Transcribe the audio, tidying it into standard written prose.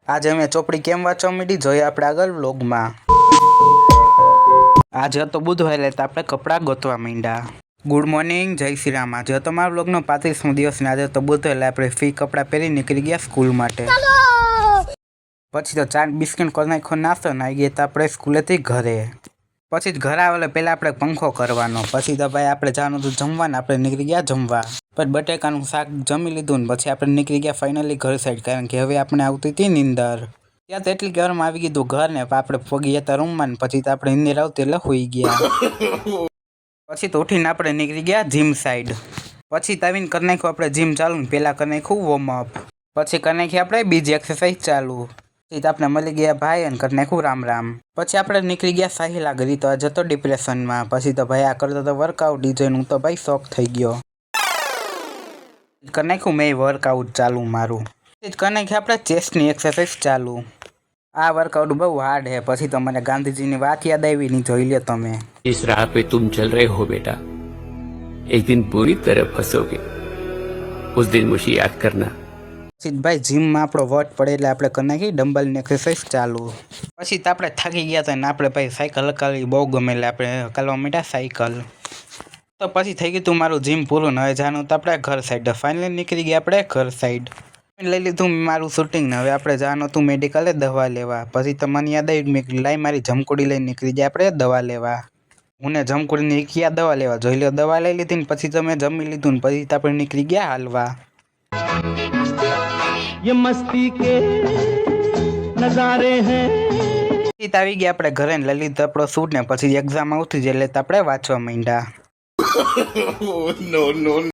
આજે અમે ચોપડી કેમ વાંચવા માંડી જોઈએ આપણે આગળ વ્લોગમાં। આજે હતો બુધવાર એટલે આપણે કપડાં ગોતવા માંડ્યા। ગુડ મોર્નિંગ, જય શ્રી રામ। આજે હતો મારા વ્લોગનો 35મો દિવસ ને આજે તો બુધવાર એટલે આપણે ફી કપડાં પહેરી નીકળી ગયા સ્કૂલ માટે। પછી તો ચા બિસ્કિટ કરી નાખો નાસ્તો ને આવી ગયા તો આપણે સ્કૂલેથી ઘરે। પછી જ ઘરે આવેલા પહેલાં આપણે પંખો કરવાનો, પછી તો ભાઈ આપણે જવાનું હતું જમવાનું, આપણે નીકળી ગયા જમવા। પછી બટેકાનું શાક જમી લીધું ને પછી આપણે નીકળી ગયા ફાઇનલી ઘર સાઈડ, કારણ કે હવે આપણે આવતી હતી નીંદર। ત્યાં તો એટલી ઘરમાં આવી ગયું ઘર ને આપણે પગી હતા રૂમમાં ને પછી તો આપણે નીંદર આવતી એટલે હોઈ ગયા। પછી તો ઉઠીને આપણે નીકળી ગયા જીમ સાઈડ। પછી તાવીને કરી નાખ્યું આપણે જીમ ચાલુ ને પહેલાં કરી નાખ્યું વોર્મઅપ, પછી કરી નાખી આપણે બીજી એક્સરસાઇઝ ચાલુ। પછી આપણે મળી ગયા ભાઈ અને કરી નાખ્યું રામ રામ। પછી આપણે નીકળી ગયા સાહિલ આગળ, તો જતો ડિપ્રેશનમાં। પછી તો ભાઈ આ કરતો તો વર્કઆઉટ ડીજે હું તો ભાઈ શોખ થઈ ગયો। કરી નાખ્યું મેં વર્કઆઉટ ચાલુ મારું। પછી કરી નાખી આપણે ચેસ્ટની એક્સરસાઇઝ ચાલુ। આ વર્કઆઉટ બહુ હાર્ડ है। પછી તો મને ગાંધીજીની વાત યાદ આવી ની, જોઈ લ્યો તમે। इस राह पे तुम चल रहे हो बेटा, एक दिन पूरी तरह फंसोगे, उस दिन मुझे याद करना। પછી ભાઈ જીમમાં આપણો વટ પડે એટલે આપણે કરી નાખી ડમ્બલની એક્સરસાઇઝ ચાલુ। પછી તો આપણે થાકી ગયા હતા ને આપણે ભાઈ સાયકલ હકાવી બહુ ગમે એટલે આપણે હકાલવા માંડ્યા સાયકલ। તો પછી થઈ ગયું તું મારું જીમ પૂરું ને હવે જાનું તો આપણે ઘર સાઈડ। ફાઇનલી નીકળી ગયા આપણે ઘર સાઈડ, લઈ લીધું મારું શૂટિંગ ને હવે આપણે જવાનું હતું મેડિકલે દવા લેવા। પછી તો મને યાદ આવી મેં લાઈ મારી જમકુડી લઈને નીકળી ગયા આપણે દવા લેવા। હું ને જમકુડીને ક્યાં દવા લેવા, જોઈ લો દવા લઈ લીધી ને પછી તો મેં જમી લીધું ને પછી તો આપણે નીકળી ગયા હાલવા। ये मस्ती के नजारे हैं। આવી ગયા આપણે ઘરે ને લઈ લીધું આપણો સૂટ ને પછી એક્ઝામ આવતી જ એટલે આપણે વાંચવા માંડ્યા। No no